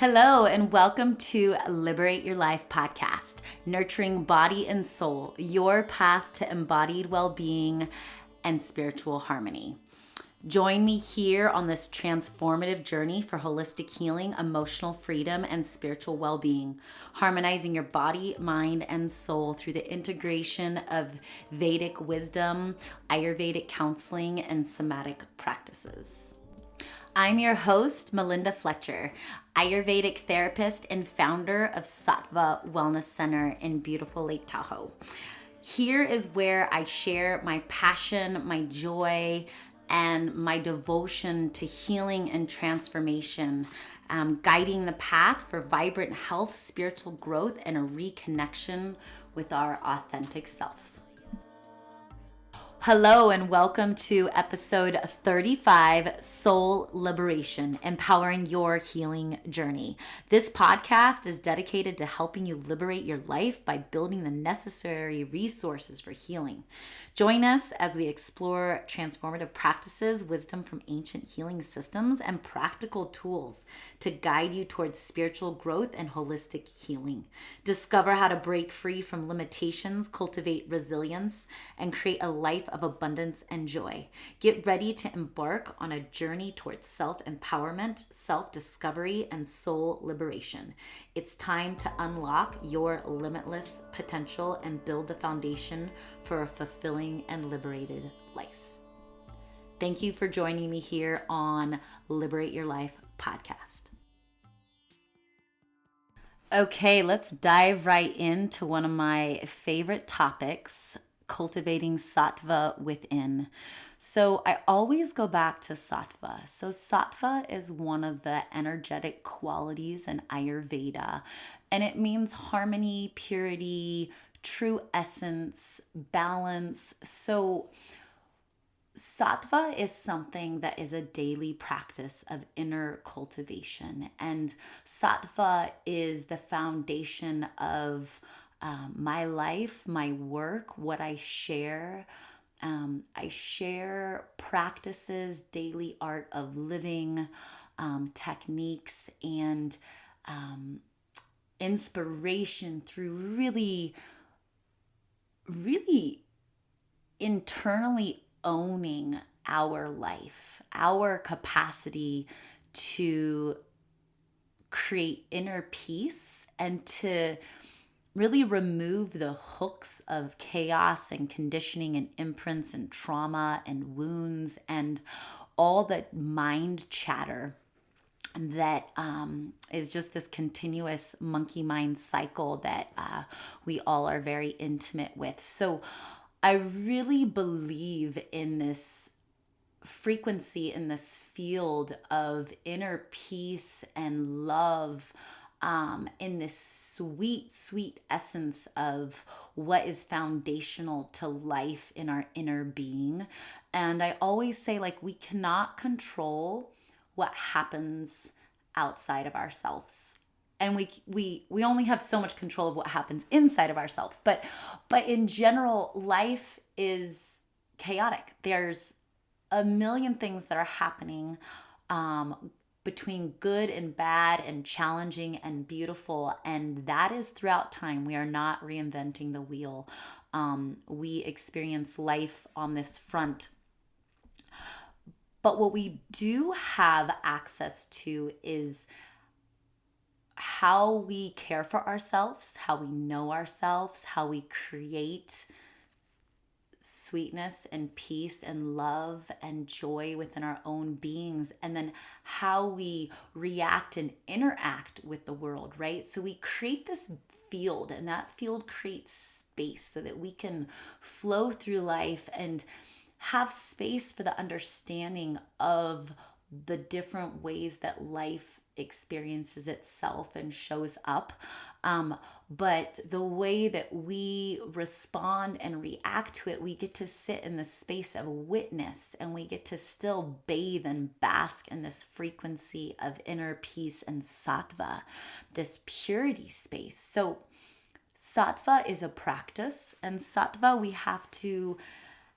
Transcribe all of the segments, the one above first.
Hello, and welcome to Liberate Your Life podcast, nurturing body and soul, your path to embodied well being and spiritual harmony. Join me here on this transformative journey for holistic healing, emotional freedom, and spiritual well being, harmonizing your body, mind, and soul through the integration of Vedic wisdom, Ayurvedic counseling, and somatic practices. I'm your host, Melinda Fletcher, Ayurvedic therapist and founder of Sattva Wellness Center in beautiful Lake Tahoe. Here is where I share my passion, my joy, and my devotion to healing and transformation, guiding the path for vibrant health, spiritual growth, and a reconnection with our authentic self. Hello and welcome to episode 35, Soul Liberation, Empowering Your Healing Journey. This podcast is dedicated to helping you liberate your life by building the necessary resources for healing. Join us as we explore transformative practices, wisdom from ancient healing systems, and practical tools to guide you towards spiritual growth and holistic healing. Discover how to break free from limitations, cultivate resilience, and create a life of abundance and joy. Get ready to embark on a journey towards self-empowerment, self-discovery, and soul liberation. It's time to unlock your limitless potential and build the foundation for a fulfilling and liberated life. Thank you for joining me here on Liberate Your Life podcast. Okay, let's dive right into one of my favorite topics, cultivating sattva within. So I always go back to sattva. So sattva is one of the energetic qualities in Ayurveda, and it means harmony, purity, true essence, balance. So sattva is something that is a daily practice of inner cultivation, and sattva is the foundation of my life, my work, what I share. I share practices, daily art of living, techniques, and inspiration through really internally owning our life, our capacity to create inner peace and to really remove the hooks of chaos and conditioning and imprints and trauma and wounds and all that mind chatter that is just this continuous monkey mind cycle that we all are very intimate with. So I really believe in this frequency, in this field of inner peace and love, in this sweet, sweet essence of what is foundational to life in our inner being. And I always say, we cannot control what happens outside of ourselves. And we only have so much control of what happens inside of ourselves. But in general, life is chaotic. There's a million things that are happening between good and bad and challenging and beautiful. And that is throughout time. We are not reinventing the wheel. We experience life on this front. But what we do have access to is how we care for ourselves, how we know ourselves, how we create sweetness and peace and love and joy within our own beings, and then how we react and interact with the world, right? So we create this field, and that field creates space so that we can flow through life and have space for the understanding of the different ways that life experiences itself and shows up. But the way that we respond and react to it, we get to sit in the space of witness, and we get to still bathe and bask in this frequency of inner peace and sattva, this purity space. So sattva is a practice, and sattva we have to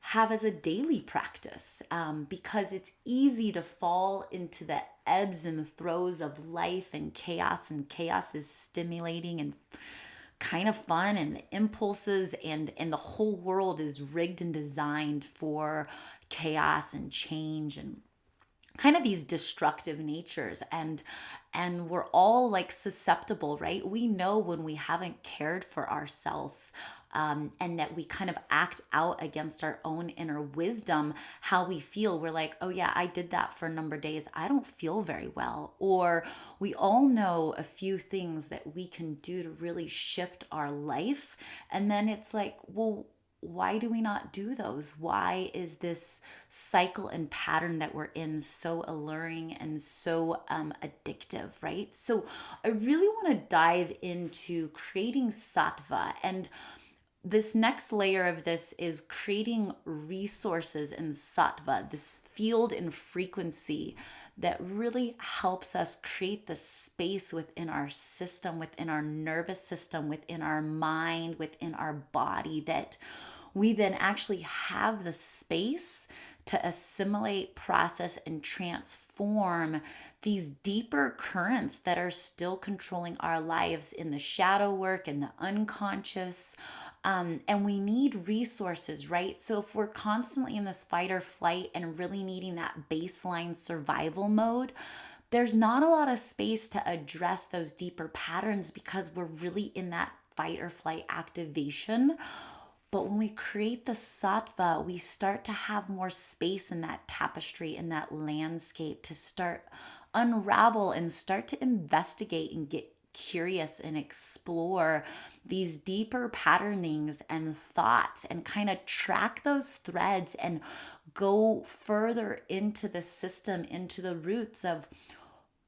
have as a daily practice, because it's easy to fall into the ebbs and throes of life and chaos is stimulating and kind of fun, and the impulses and the whole world is rigged and designed for chaos and change and kind of these destructive natures, and we're all like susceptible, right? We know when we haven't cared for ourselves, and that we kind of act out against our own inner wisdom, how we feel. We're like, oh yeah, I did that for a number of days, I don't feel very well. Or we all know a few things that we can do to really shift our life, and then it's like, well, why do we not do those? Why is this cycle and pattern that we're in so alluring and so addictive, right? So I really want to dive into creating sattva. And this next layer of this is creating resources in sattva, this field and frequency that really helps us create the space within our system, within our nervous system, within our mind, within our body, that we then actually have the space to assimilate, process, and transform these deeper currents that are still controlling our lives in the shadow work and the unconscious. And we need resources, right? So if we're constantly in this fight or flight and really needing that baseline survival mode, there's not a lot of space to address those deeper patterns because we're really in that fight or flight activation. But when we create the sattva, we start to have more space in that tapestry, in that landscape, to start unravel and start to investigate and get curious and explore these deeper patternings and thoughts, and kind of track those threads and go further into the system, into the roots of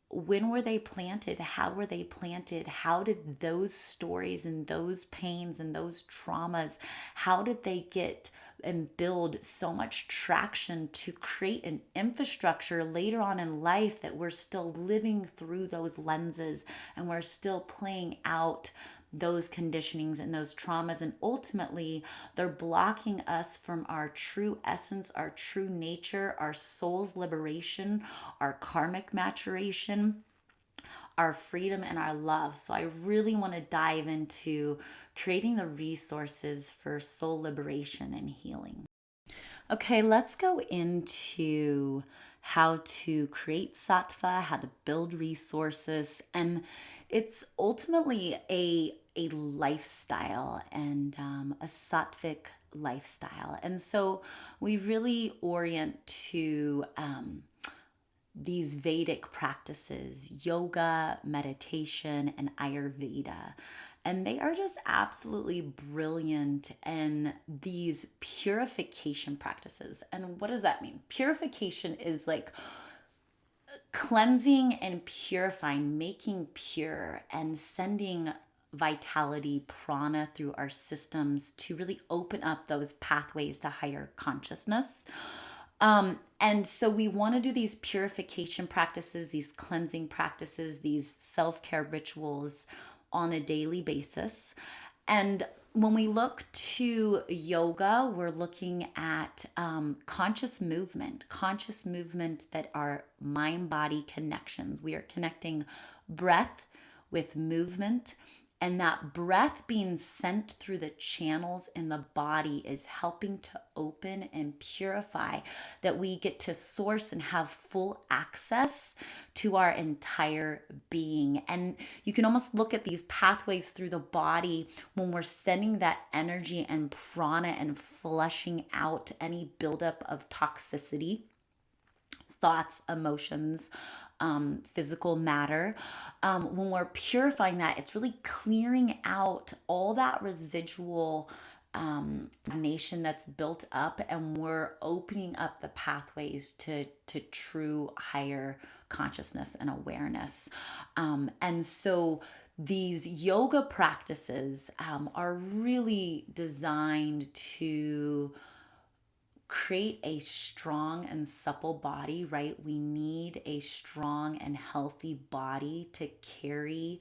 when were they planted? How were they planted? How did those stories and those pains and those traumas, how did they get and build so much traction to create an infrastructure later on in life that we're still living through those lenses, and we're still playing out those conditionings and those traumas, and ultimately they're blocking us from our true essence, our true nature, our soul's liberation, our karmic maturation, our freedom, and our love. So I really want to dive into creating the resources for soul liberation and healing. Okay, let's go into how to create sattva, how to build resources, and it's ultimately a lifestyle, and a sattvic lifestyle. And so we really orient to these Vedic practices, yoga, meditation, and Ayurveda. And they are just absolutely brilliant in these purification practices. And what does that mean? Purification is like cleansing and purifying, making pure, and sending vitality, prana through our systems to really open up those pathways to higher consciousness. And so we want to do these purification practices, these cleansing practices, these self care rituals on a daily basis. And when we look to yoga, we're looking at conscious movement that are mind body connections. We are connecting breath with movement, and that breath being sent through the channels in the body is helping to open and purify, that we get to source and have full access to our entire being. And you can almost look at these pathways through the body when we're sending that energy and prana and flushing out any buildup of toxicity, thoughts, emotions, physical matter. When we're purifying that, it's really clearing out all that residual nation that's built up, and we're opening up the pathways to true higher consciousness and awareness. And so these yoga practices are really designed to create a strong and supple body, right? We need a strong and healthy body to carry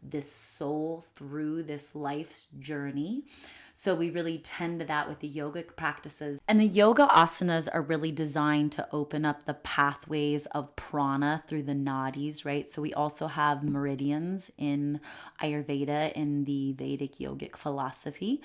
this soul through this life's journey. So we really tend to that with the yogic practices. And the yoga asanas are really designed to open up the pathways of prana through the nadis, right? So we also have meridians in Ayurveda, in the Vedic yogic philosophy,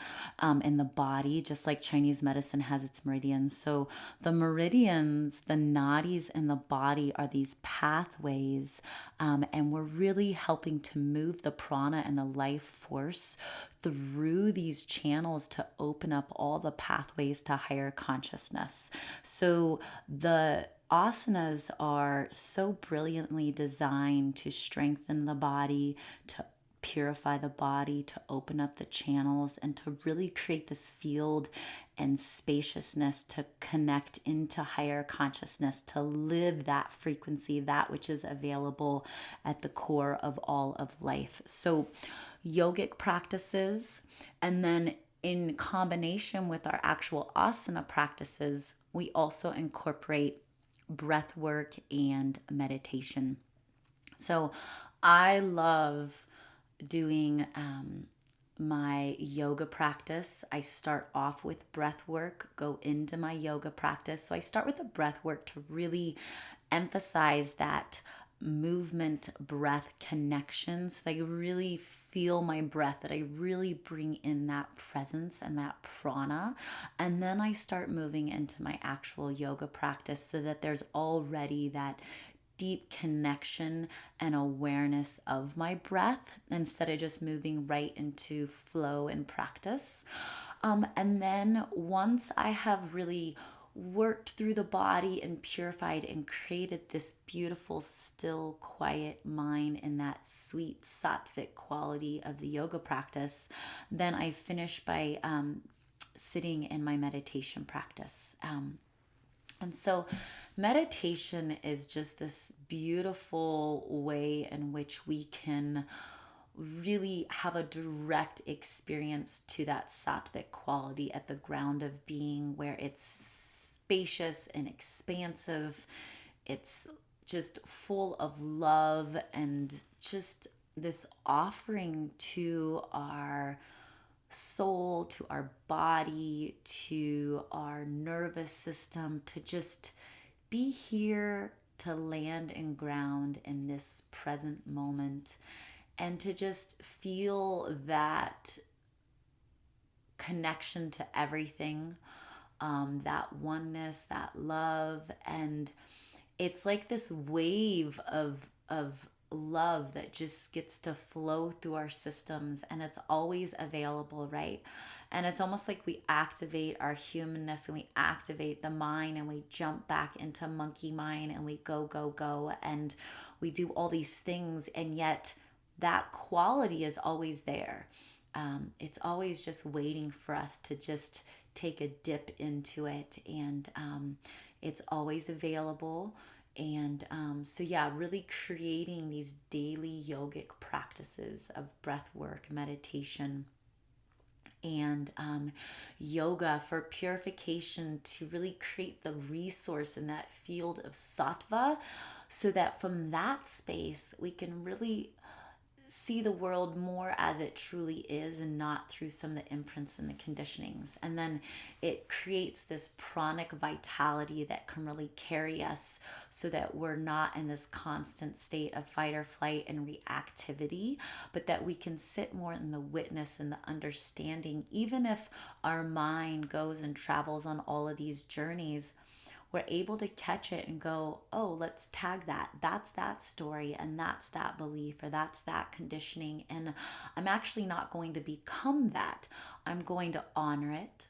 in the body, just like Chinese medicine has its meridians. So the meridians, the nadis in the body are these pathways, and we're really helping to move the prana and the life force through these channels to open up all the pathways to higher consciousness. So the asanas are so brilliantly designed to strengthen the body, to purify the body, to open up the channels, and to really create this field and spaciousness to connect into higher consciousness, to live that frequency, that which is available at the core of all of life. So yogic practices, and then in combination with our actual asana practices, we also incorporate breath work and meditation. So I love doing my yoga practice. I start off with breath work, go into my yoga practice. So I start with the breath work to really emphasize that movement breath connection, so that I really feel my breath, that I really bring in that presence and that prana. And then I start moving into my actual yoga practice so that there's already that deep connection and awareness of my breath instead of just moving right into flow and practice. And then once I have really worked through the body and purified and created this beautiful, still, quiet mind and that sweet sattvic quality of the yoga practice, then I finish by sitting in my meditation practice. And so meditation is just this beautiful way in which we can really have a direct experience to that sattvic quality at the ground of being, where it's spacious and expansive. It's just full of love and just this offering to our soul, to our body, to our nervous system, to just be here, to land and ground in this present moment, and to just feel that connection to everything, that oneness, that love. And it's like this wave of love that just gets to flow through our systems, and it's always available, right? And it's almost like we activate our humanness and we activate the mind and we jump back into monkey mind and we go, and we do all these things, and yet that quality is always there. It's always just waiting for us to just take a dip into it, and it's always available. And so, yeah, really creating these daily yogic practices of breath work, meditation, and yoga for purification, to really create the resource in that field of sattva, so that from that space we can really see the world more as it truly is and not through some of the imprints and the conditionings. And then it creates this pranic vitality that can really carry us so that we're not in this constant state of fight or flight and reactivity, but that we can sit more in the witness and the understanding. Even if our mind goes and travels on all of these journeys, we're able to catch it and go, oh, let's tag that. That's that story, and that's that belief, or that's that conditioning. And I'm actually not going to become that. I'm going to honor it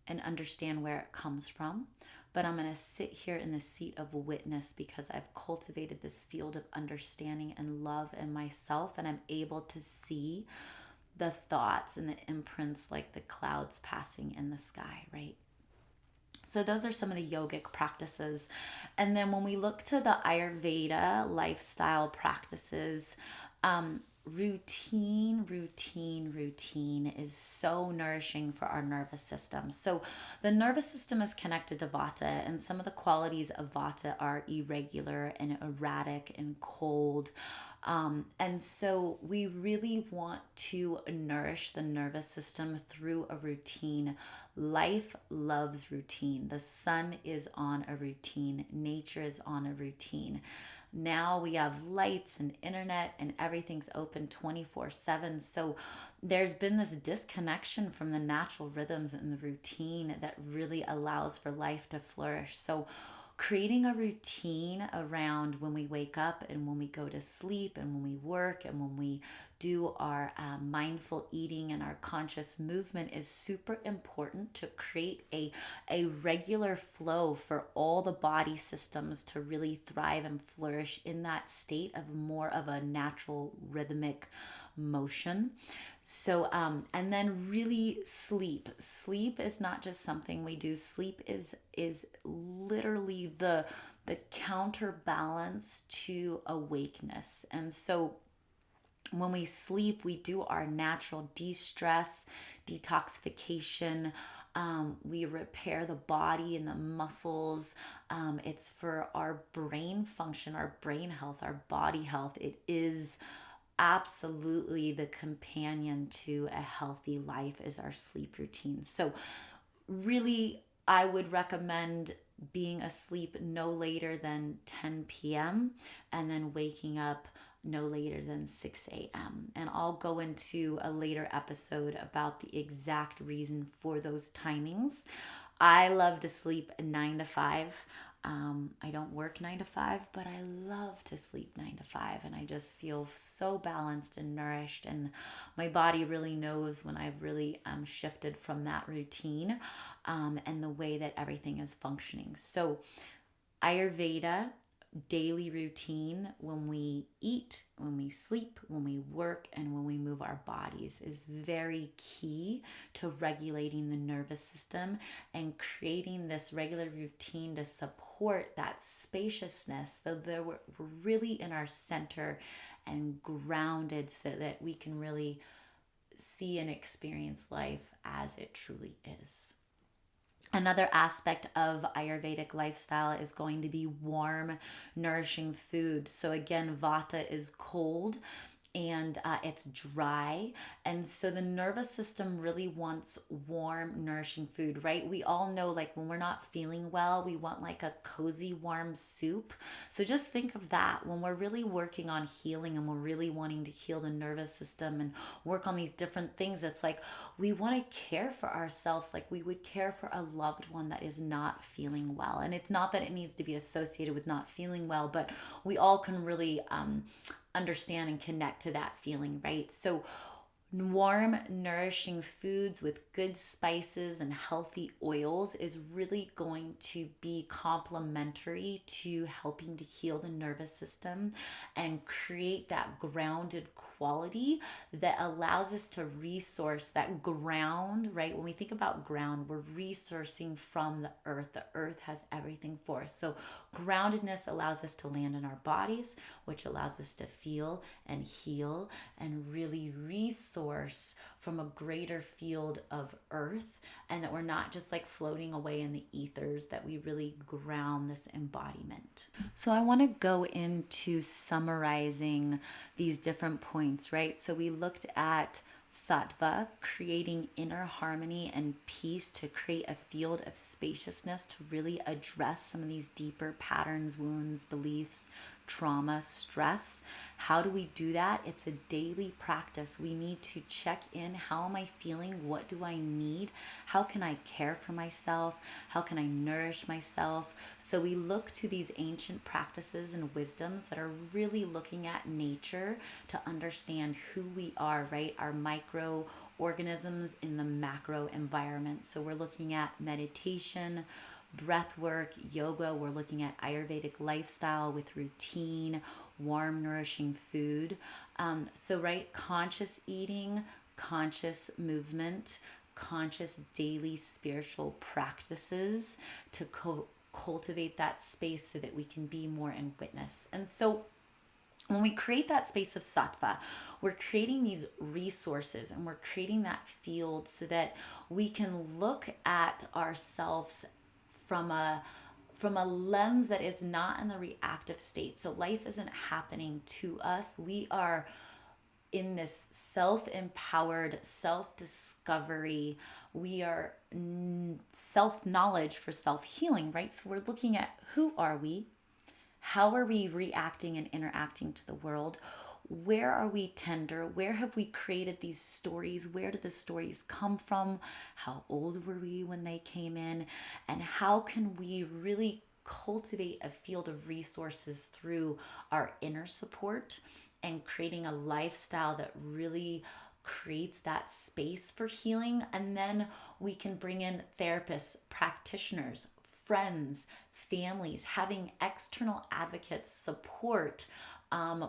and understand where it comes from. But I'm going to sit here in the seat of witness because I've cultivated this field of understanding and love in myself, and I'm able to see the thoughts and the imprints like the clouds passing in the sky, right? So those are some of the yogic practices. And then when we look to the Ayurveda lifestyle practices, routine is so nourishing for our nervous system. So the nervous system is connected to Vata, and some of the qualities of Vata are irregular and erratic and cold. And so we really want to nourish the nervous system through a routine. Life loves routine. The sun is on a routine, nature is on a routine. Now we have lights and internet and everything's open 24/7. So there's been this disconnection from the natural rhythms and the routine that really allows for life to flourish. So creating a routine around when we wake up and when we go to sleep and when we work and when we do our mindful eating and our conscious movement is super important to create a regular flow for all the body systems to really thrive and flourish in that state of more of a natural rhythmic motion. So, and then really sleep. Sleep is not just something we do. Sleep is literally the counterbalance to awakeness. And so when we sleep, we do our natural de-stress, detoxification. We repair the body and the muscles. It's for our brain function, our brain health, our body health. It is absolutely the companion to a healthy life is our sleep routine. So really, I would recommend being asleep no later than 10 p.m. and then waking up no later than 6 a.m. And I'll go into a later episode about the exact reason for those timings. I love to sleep 9 to 5. I don't work 9 to 5, but I love to sleep 9 to 5. And I just feel so balanced and nourished. And my body really knows when I've really shifted from that routine and the way that everything is functioning. So, Ayurveda daily routine when we eat, when we sleep, when we work, and when we move our bodies is very key to regulating the nervous system and creating this regular routine to support that spaciousness so that we're really in our center and grounded so that we can really see and experience life as it truly is. Another aspect of Ayurvedic lifestyle is going to be warm, nourishing food. So, again, Vata is cold and it's dry. And so the nervous system really wants warm, nourishing food, right? We all know, like, when we're not feeling well, we want like a cozy, warm soup. So just think of that when we're really working on healing and we're really wanting to heal the nervous system and work on these different things. It's like we want to care for ourselves like we would care for a loved one that is not feeling well. And it's not that it needs to be associated with not feeling well, but we all can really understand and connect to that feeling, right? So, warm, nourishing foods with good spices and healthy oils is really going to be complementary to helping to heal the nervous system and create that grounded quality that allows us to resource that ground, right? When we think about ground, we're resourcing from the earth. The earth has everything for us. So, groundedness allows us to land in our bodies, which allows us to feel and heal and really resource from a greater field of earth, and that we're not just like floating away in the ethers, that we really ground this embodiment. So I want to go into summarizing these different points, right? So we looked at Sattva, creating inner harmony and peace to create a field of spaciousness to really address some of these deeper patterns, wounds, beliefs, trauma, stress. How do we do that? It's a daily practice. We need to check in. How am I feeling? What do I need? How can I care for myself? How can I nourish myself? So we look to these ancient practices and wisdoms that are really looking at nature to understand who we are, right? Our microorganisms in the macro environment. So we're looking at meditation, breath work, yoga. We're looking at Ayurvedic lifestyle with routine, warm, nourishing food. Right, conscious eating, conscious movement, conscious daily spiritual practices to cultivate that space so that we can be more in witness. And so when we create that space of sattva, we're creating these resources and we're creating that field so that we can look at ourselves from a from a lens that is not in the reactive state. So life isn't happening to us. We are in this self-empowered self-discovery. We are self-knowledge for self-healing, right? So we're looking at who are we? How are we reacting and interacting to the world? Where are we tender? Where have we created these stories? Where did the stories come from? How old were we when they came in? And how can we really cultivate a field of resources through our inner support and creating a lifestyle that really creates that space for healing? And then we can bring in therapists, practitioners, friends, families, having external advocates, support,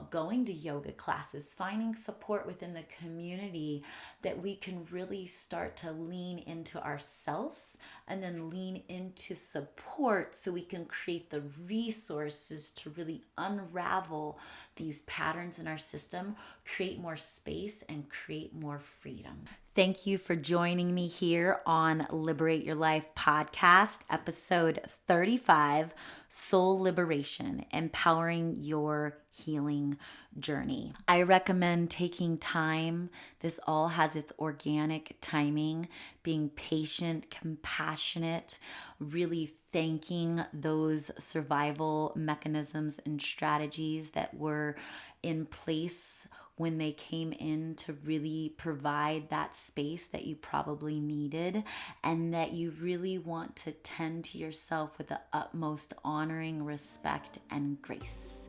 going to yoga classes, finding support within the community, that we can really start to lean into ourselves and then lean into support so we can create the resources to really unravel these patterns in our system, create more space, and create more freedom. Thank you for joining me here on Liberate Your Life podcast, episode 35, Soul Liberation, Empowering Your Healing Journey. I recommend taking time. This all has its organic timing, being patient, compassionate, really thanking those survival mechanisms and strategies that were in place when they came in to really provide that space that you probably needed, and that you really want to tend to yourself with the utmost honoring, respect, and grace.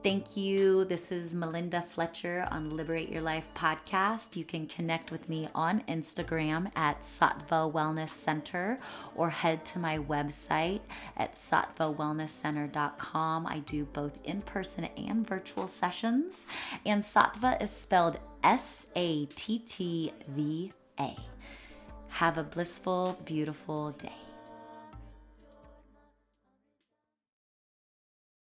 Thank you. This is Melinda Fletcher on Liberate Your Life podcast. You can connect with me on Instagram at Sattva Wellness Center, or head to my website at sattvawellnesscenter.com. I do both in-person and virtual sessions. And Sattva is spelled Sattva. Have a blissful, beautiful day.